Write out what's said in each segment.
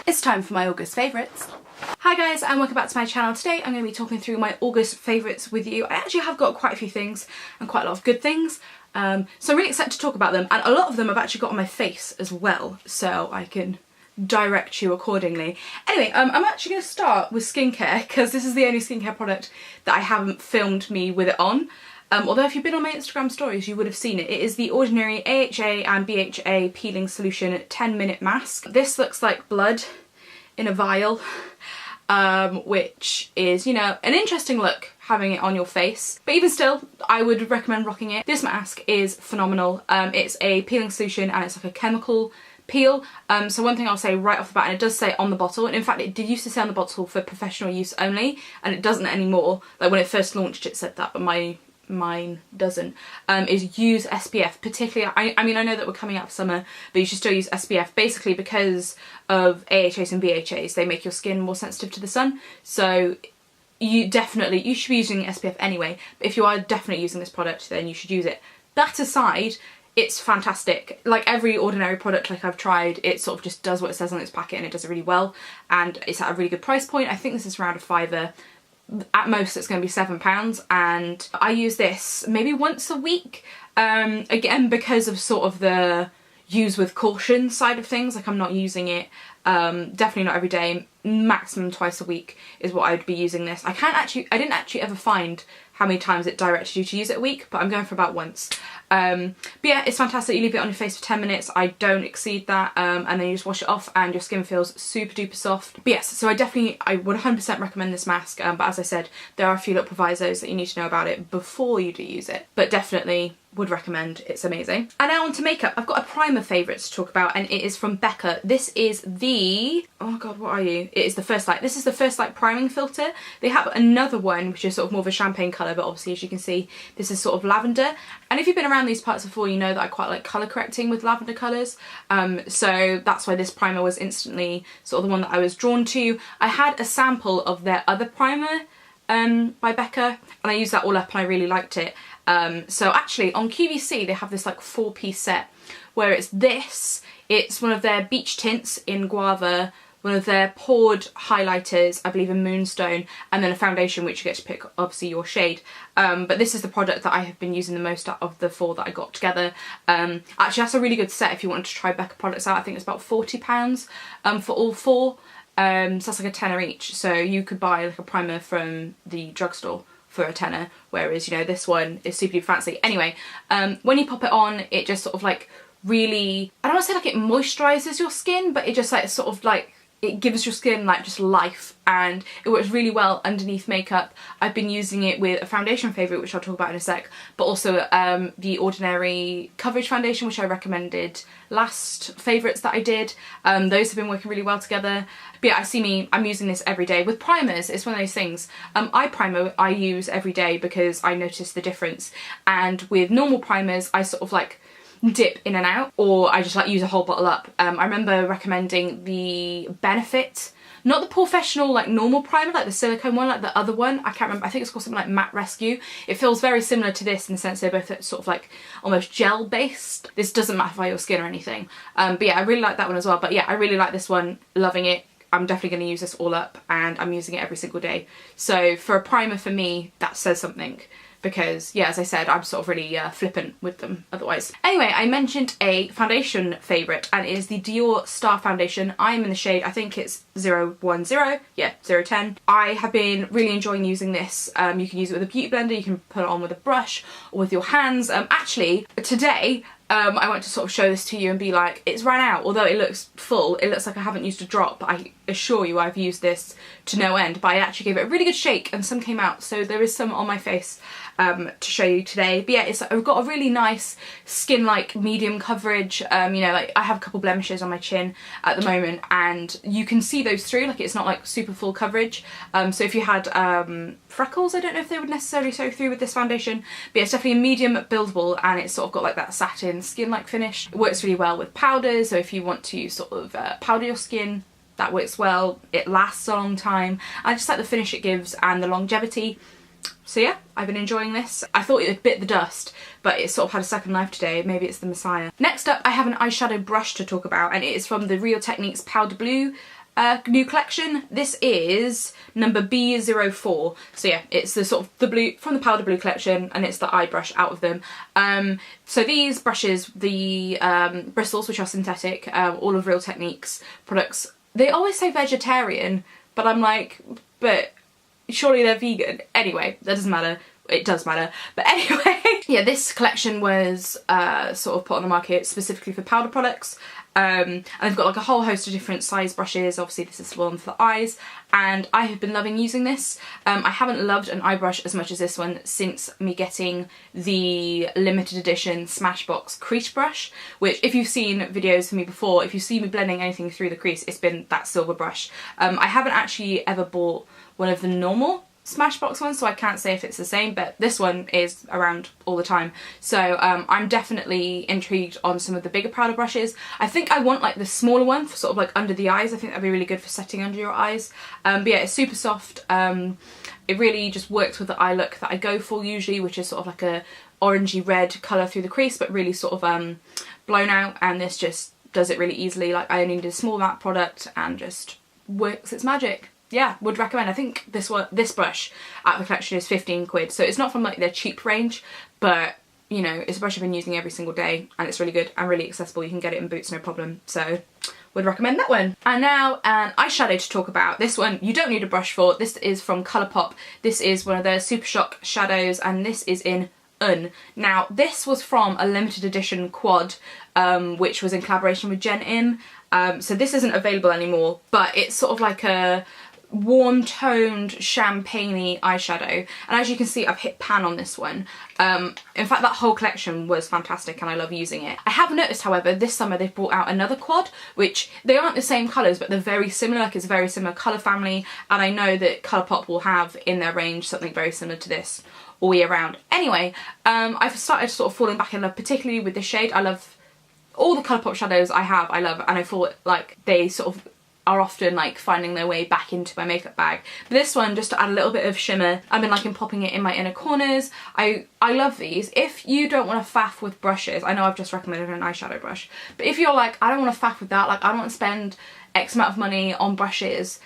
It's time for my August favourites. Hi guys and welcome back to my channel. Today I'm going to be talking through my August favourites with you. I actually have got quite a few things and quite a lot of good things. So I'm really excited to talk about them, and a lot of them I've actually got on my face as well, so I can direct you accordingly. Anyway, I'm actually going to start with skincare because this is the only skincare product that I haven't filmed me with it on. Although if you've been on my Instagram stories you would have seen it. It is the Ordinary AHA and BHA Peeling Solution 10-minute mask. This looks like blood in a vial, which is, you know, an interesting look having it on your face. But even still, I would recommend rocking it. This mask is phenomenal. It's a peeling solution and it's like a chemical peel. So one thing I'll say right off the bat, and it does say on the bottle, and in fact it did used to say on the bottle for professional use only, and it doesn't anymore. Like when it first launched it said that, but mine doesn't, is use SPF. Particularly, I mean I know that we're coming out of summer, but you should still use SPF, basically because of AHAs and BHAs. They make your skin more sensitive to the sun, so you should be using SPF anyway, but if you are definitely using this product then you should use it. That aside, it's fantastic. Like every Ordinary product like I've tried, it sort of just does what it says on its packet and it does it really well, and it's at a really good price point. I think this is around a £5. At most it's going to be £7, and I use this maybe once a week, again because of sort of the use with caution side of things. Like I'm not using it definitely not every day, maximum twice a week is what I'd be using this. I didn't actually ever find how many times it directed you to use it a week, but I'm going for about once. But yeah, it's fantastic. You leave it on your face for 10 minutes. I don't exceed that, and then you just wash it off and your skin feels super duper soft. But yes, so I would 100% recommend this mask, but as I said, there are a few little provisos that you need to know about it before you do use it, but definitely would recommend. It's amazing. And now on to makeup. I've got a primer favourite to talk about, and it is from Becca. This is the, oh god, what are you? It is the First Light. This is the First Light priming filter. They have another one which is sort of more of a champagne colour, but obviously as you can see this is sort of lavender, and if you've been around these parts before you know that I quite like colour correcting with lavender colours, so that's why this primer was instantly sort of the one that I was drawn to. I had a sample of their other primer by Becca and I used that all up and I really liked it. So actually on QVC they have this like 4-piece set where it's this, it's one of their beach tints in guava, one of their poured highlighters, I believe in moonstone, and then a foundation which you get to pick obviously your shade. But this is the product that I have been using the most out of the 4 that I got together. Actually that's a really good set if you want to try Becca products out. I think it's about £40 for all 4. So that's like a tenner each, so you could buy like a primer from the drugstore for a tenner, whereas, you know, this one is super duper fancy. Anyway, when you pop it on, it just sort of like really, I don't want to say like it moisturises your skin, but it just like sort of like, it gives your skin like just life, and it works really well underneath makeup. I've been using it with a foundation favourite which I'll talk about in a sec, but also the Ordinary Coverage Foundation which I recommended last favourites that I did. Those have been working really well together. But yeah, I'm using this every day. With primers, it's one of those things. Eye primer I use every day because I notice the difference, and with normal primers I sort of like dip in and out, or I just like use a whole bottle up. I remember recommending the Benefit, not the professional like normal primer, like the silicone one, like the other one, I can't remember, I think it's called something like Matte Rescue. It feels very similar to this in the sense they're both sort of like almost gel based. This doesn't mattify your skin or anything, but yeah, I really like that one as well. But yeah, I really like this one, loving it. I'm definitely going to use this all up and I'm using it every single day. So for a primer for me, that says something. Because, yeah, as I said, I'm sort of really flippant with them otherwise. Anyway, I mentioned a foundation favourite, and it is the Dior Star Foundation. I'm in the shade, I think it's 010, yeah, 010. I have been really enjoying using this. You can use it with a beauty blender, you can put it on with a brush, or with your hands. Actually, today, I want to sort of show this to you and be like, it's ran out. Although it looks full, it looks like I haven't used a drop. I assure you I've used this to no end, but I actually gave it a really good shake and some came out, so there is some on my face to show you today. But yeah, I've got a really nice skin-like medium coverage. You know, like I have a couple blemishes on my chin at the moment and you can see those through, like it's not like super full coverage. So if you had freckles, I don't know if they would necessarily show through with this foundation, but yeah, it's definitely a medium buildable and it's sort of got like that satin skin-like finish. It works really well with powders, so if you want to sort of powder your skin, that works well. It lasts a long time. I just like the finish it gives and the longevity. So yeah, I've been enjoying this. I thought it bit the dust, but it sort of had a second life today. Maybe it's the Messiah. Next up, I have an eyeshadow brush to talk about, and it is from the Real Techniques Powder Blue new collection. This is number B04. So yeah, it's the sort of the blue, from the powder blue collection, and it's the eye brush out of them. So these brushes, the bristles, which are synthetic, all of Real Techniques products, they always say vegetarian, but I'm like, but surely they're vegan. Anyway, that doesn't matter. It does matter. But anyway, yeah, this collection was sort of put on the market specifically for powder products. And they've got like a whole host of different size brushes. Obviously this is the one for the eyes, and I have been loving using this. I haven't loved an eye brush as much as this one since me getting the limited edition Smashbox crease brush, which if you've seen videos of me before, if you see me blending anything through the crease, it's been that silver brush. I haven't actually ever bought one of the normal Smashbox ones, so I can't say if it's the same, but this one is around all the time. So I'm definitely intrigued on some of the bigger powder brushes. I think I want like the smaller one for sort of like under the eyes. I think that'd be really good for setting under your eyes. But yeah, it's super soft. It really just works with the eye look that I go for usually, which is sort of like a orangey red colour through the crease, but really sort of blown out, and this just does it really easily. Like I only need a small amount of product and just works its magic. Yeah, would recommend. I think this brush out of the collection is 15 quid, so it's not from like their cheap range, but you know, it's a brush I've been using every single day, and it's really good and really accessible. You can get it in Boots no problem, so would recommend that one. And now an eyeshadow to talk about. This one you don't need a brush for. This is from ColourPop. This is one of their Super Shock shadows, and this is in Un. Now this was from a limited edition quad, which was in collaboration with Jen Im. So this isn't available anymore, but it's sort of like a warm toned champagne-y eyeshadow, and as you can see I've hit pan on this one. In fact that whole collection was fantastic and I love using it. I have noticed however this summer they've brought out another quad, which they aren't the same colours but they're very similar, like it's a very similar colour family, and I know that ColourPop will have in their range something very similar to this all year round. Anyway, I've started sort of falling back in love particularly with this shade. I love all the ColourPop shadows I love, and I feel like they sort of are often like finding their way back into my makeup bag. But this one, just to add a little bit of shimmer, I've been liking popping it in my inner corners. I love these. If you don't want to faff with brushes, I know I've just recommended an eyeshadow brush, but if you're like, I don't want to faff with that, like I don't want to spend X amount of money on brushes,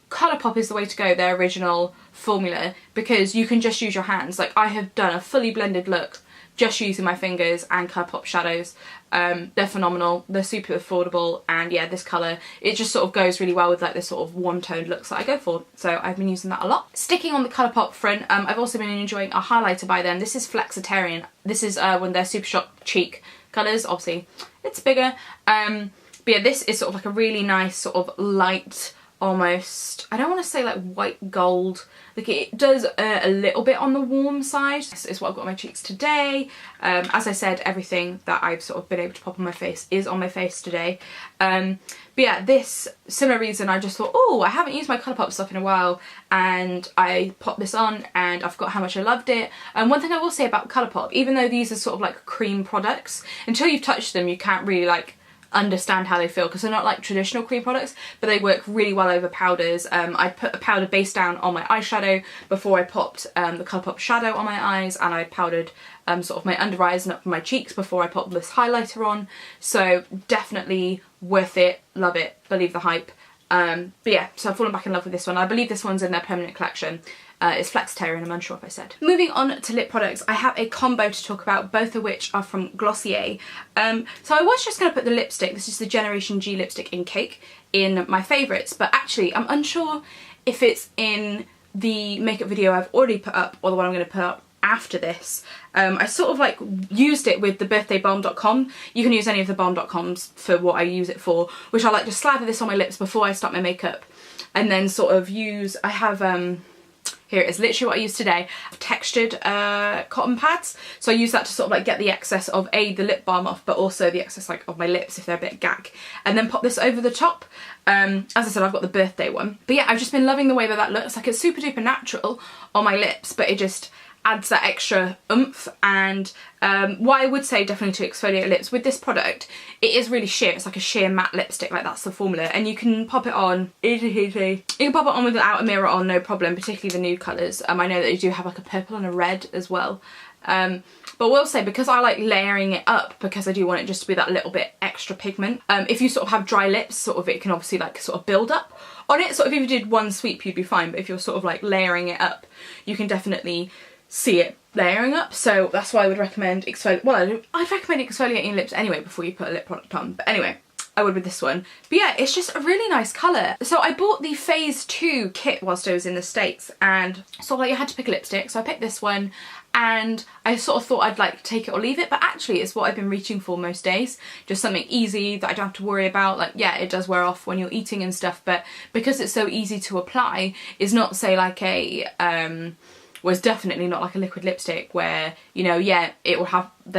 ColourPop is the way to go, their original formula, because you can just use your hands. Like I have done a fully blended look just using my fingers and ColourPop shadows. They're phenomenal, they're super affordable, and yeah, this colour, it just sort of goes really well with like this sort of warm toned looks that I go for, so I've been using that a lot. Sticking on the ColourPop front, I've also been enjoying a highlighter by them. This is Flexitarian. This is one of their Super Shock cheek colours. Obviously it's bigger, but yeah, this is sort of like a really nice sort of light, almost, I don't want to say like white gold, like it does a little bit on the warm side. This is what I've got on my cheeks today. As I said, everything that I've sort of been able to pop on my face is on my face today. But yeah, this similar reason, I just thought, oh, I haven't used my ColourPop stuff in a while, and I popped this on and I forgot how much I loved it. And one thing I will say about ColourPop, even though these are sort of like cream products, until you've touched them you can't really like understand how they feel, because they're not like traditional cream products, but they work really well over powders. I put a powder base down on my eyeshadow before I popped the ColourPop shadow on my eyes, and I powdered sort of my under eyes and up my cheeks before I popped this highlighter on. So definitely worth it, love it, believe the hype. But yeah, so I've fallen back in love with this one. I believe this one's in their permanent collection. It's Flexitarian, I'm unsure if I said. Moving on to lip products, I have a combo to talk about, both of which are from Glossier. So I was just going to put the lipstick, this is the Generation G lipstick in Cake, in my favourites, but actually I'm unsure if it's in the makeup video I've already put up or the one I'm going to put up after this. I sort of like used it with the birthdaybalm.com. You can use any of the balm.coms for what I use it for, which I like to slather this on my lips before I start my makeup, and then sort of use, I have here it is, literally what I use today, textured cotton pads. So I use that to sort of like get the excess of the lip balm off, but also the excess like of my lips if they're a bit gack, and then pop this over the top. As I said, I've got the birthday one, but yeah, I've just been loving the way that looks. Like it's super duper natural on my lips, but it just adds that extra oomph. And what I would say definitely to exfoliate lips with this product, it is really sheer. It's like a sheer matte lipstick, like that's the formula, and you can pop it on easy. You can pop it on without a mirror on, no problem, particularly the nude colours. I know that you do have like a purple and a red as well. But I will say, because I like layering it up, because I do want it just to be that little bit extra pigment, if you sort of have dry lips, sort of it can obviously like sort of build up on it. So if you did one sweep you'd be fine, but if you're sort of like layering it up, you can definitely see it layering up. So that's why I would recommend I'd recommend exfoliating your lips anyway before you put a lip product on. But anyway, I would with this one. But yeah, it's just a really nice colour. So I bought the Phase 2 kit whilst I was in the States, and so like I had to pick a lipstick, so I picked this one, and I sort of thought I'd like take it or leave it, but actually it's what I've been reaching for most days. Just something easy that I don't have to worry about. Like, yeah, it does wear off when you're eating and stuff, but because it's so easy to apply, it's not, say, like a was definitely not like a liquid lipstick where, you know, yeah, they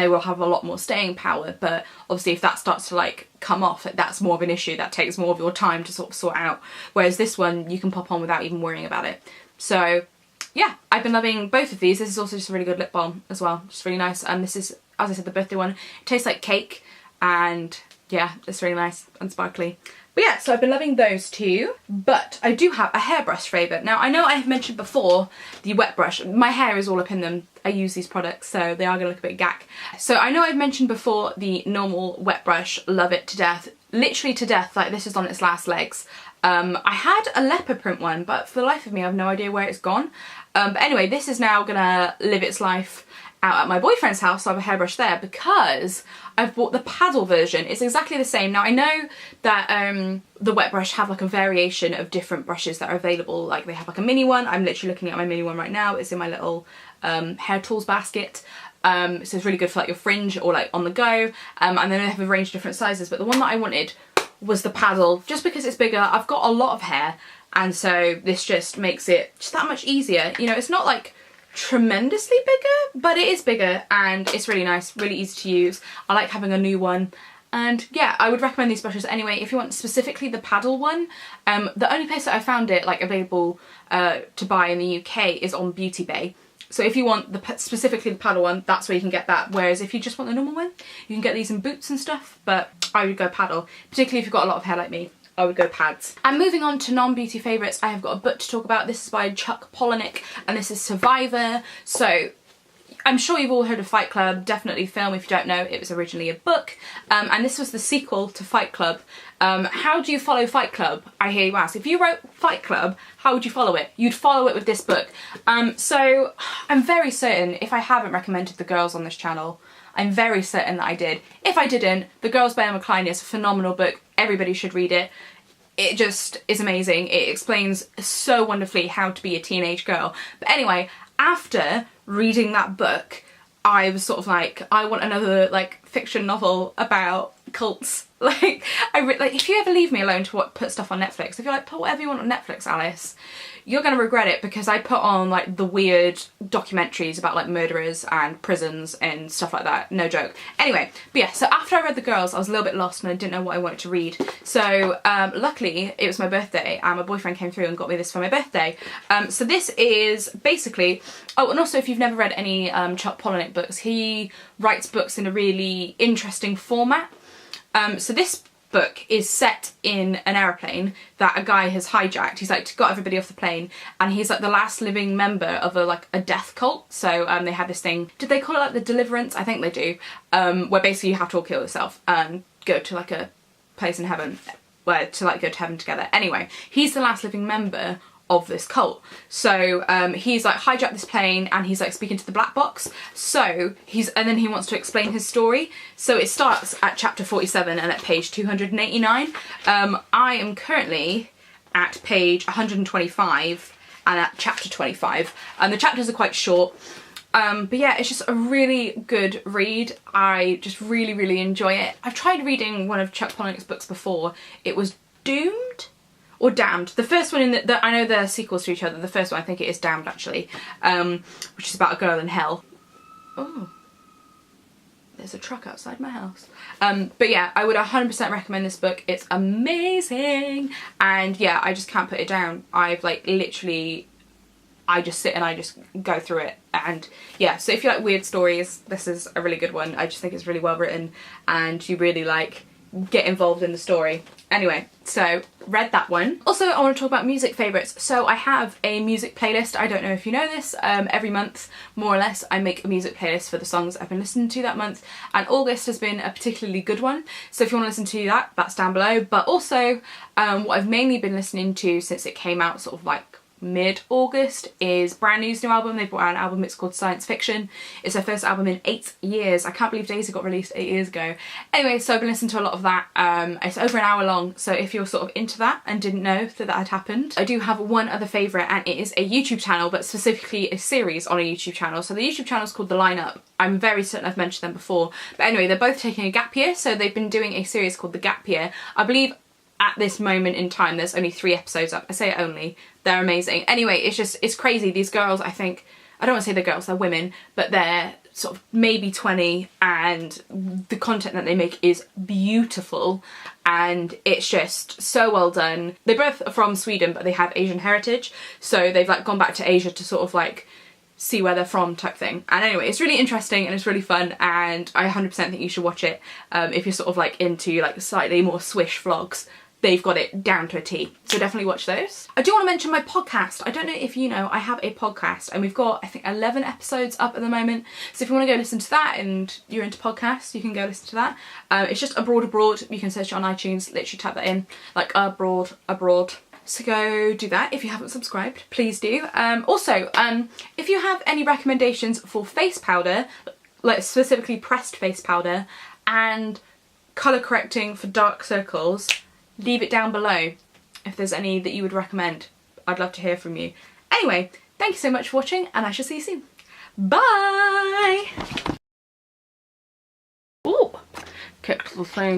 will have a lot more staying power, but obviously if that starts to like come off, that's more of an issue. That takes more of your time to sort of sort out. Whereas this one you can pop on without even worrying about it. So yeah, I've been loving both of these. This is also just a really good lip balm as well. Just really nice. And this is, as I said, the birthday one. It tastes like cake, and yeah, it's really nice and sparkly. But yeah, so I've been loving those two, but I do have a hairbrush favourite. Now, I know I have mentioned before the wet brush. My hair is all up in them. I use these products, so they are going to look a bit gack. So I know I've mentioned before the normal wet brush, love it to death. Literally to death, like this is on its last legs. I had a leopard print one, but for the life of me, I have no idea where it's gone. But anyway, this is now going to live its life out at my boyfriend's house, so I have a hairbrush there because I've bought the paddle version. It's exactly the same. Now I know that the wet brush have like a variation of different brushes that are available. Like they have like a mini one. I'm literally looking at my mini one right now. It's in my little hair tools basket. So it's really good for like your fringe or like on the go. And then they have a range of different sizes, but the one that I wanted was the paddle just because it's bigger. I've got a lot of hair, and so this just makes it just that much easier. You know, it's not like tremendously bigger, but it is bigger and it's really nice, really easy to use. I like having a new one, and yeah, I would recommend these brushes anyway. If you want specifically the paddle one, the only place that I found it like available to buy in the UK is on Beauty Bay. So if you want specifically the paddle one, that's where you can get that. Whereas if you just want the normal one, you can get these in Boots and stuff, but I would go paddle, particularly if you've got a lot of hair like me. I would go pads. And moving on to non-beauty favourites, I have got a book to talk about. This is by Chuck Palahniuk, and this is Survivor. So I'm sure you've all heard of Fight Club, definitely film if you don't know. It was originally a book, and this was the sequel to Fight Club. How do you follow Fight Club, I hear you ask? If you wrote Fight Club, how would you follow it? You'd follow it with this book. So I'm very certain, if I haven't recommended The Girls on this channel, I'm very certain that I did. If I didn't, The Girls by Emma Klein is a phenomenal book. Everybody should read it. It just is amazing. It explains so wonderfully how to be a teenage girl. But anyway, after reading that book, I was sort of like, I want another like fiction novel about cults. Like, if you ever leave me alone to put stuff on Netflix, if you're like, put whatever you want on Netflix, Alice, you're gonna regret it, because I put on like the weird documentaries about like murderers and prisons and stuff like that. No joke. Anyway, but yeah, so after I read The Girls, I was a little bit lost and I didn't know what I wanted to read. So luckily it was my birthday and my boyfriend came through and got me this for my birthday. So this is basically, oh, and also if you've never read any Chuck Palahniuk books, he writes books in a really interesting format. So this book is set in an aeroplane that a guy has hijacked. He's like got everybody off the plane, and he's like the last living member of a death cult. So they had this thing, did they call it like the Deliverance? I think they do, where basically you have to all kill yourself and go to like a place in heaven, where to like go to heaven together. Anyway, he's the last living member of this cult. So he's like hijacked this plane and he's like speaking to the black box. So and then he wants to explain his story. So it starts at chapter 47 and at page 289. I am currently at page 125 and at chapter 25. And the chapters are quite short. But yeah, it's just a really good read. I just really, really enjoy it. I've tried reading one of Chuck Palahniuk's books before. It was Doomed? Or Damned. The first one I know they're sequels to each other. The first one, I think it is Damned actually, which is about a girl in hell. Oh, there's a truck outside my house. But yeah, I would 100% recommend this book. It's amazing, and yeah, I just can't put it down. I've like literally, I just sit and I just go through it, and yeah. So if you like weird stories, this is a really good one. I just think it's really well written, and you really like get involved in the story. Anyway, so read that one. Also, I want to talk about music favourites. So I have a music playlist. I don't know if you know this. Every month, more or less, I make a music playlist for the songs I've been listening to that month. And August has been a particularly good one. So if you want to listen to that, that's down below. But also, what I've mainly been listening to since it came out sort of like mid-August is Brand New's new album. They brought out an album, it's called Science Fiction. It's their first album in 8 years. I can't believe Daisy got released 8 years ago. Anyway, so I've been listening to a lot of that. It's over an hour long, so if you're sort of into that and didn't know that that had happened. I do have one other favourite, and it is a YouTube channel, but specifically a series on a YouTube channel. So the YouTube channel is called The Lineup. I'm very certain I've mentioned them before. But anyway, they're both taking a gap year, so they've been doing a series called The Gap Year. I believe at this moment in time there's only 3 episodes up. I say only, they're amazing. Anyway, it's crazy. These girls, I think, I don't want to say they're girls, they're women, but they're sort of maybe 20, and the content that they make is beautiful and it's just so well done. They both are from Sweden, but they have Asian heritage, so they've like gone back to Asia to sort of like see where they're from type thing. And anyway, it's really interesting and it's really fun, and I 100% think you should watch it if you're sort of like into like slightly more swish vlogs. They've got it down to a T, so definitely watch those. I do want to mention my podcast. I don't know if you know, I have a podcast and we've got, I think, 11 episodes up at the moment. So if you want to go listen to that and you're into podcasts, you can go listen to that. It's just Abroad. You can search it on iTunes, literally type that in, like abroad. So go do that. If you haven't subscribed, please do. Also, if you have any recommendations for face powder, like specifically pressed face powder and colour correcting for dark circles, leave it down below if there's any that you would recommend. I'd love to hear from you. Anyway, thank you so much for watching, and I shall see you soon. Bye! Ooh, kicked the thing.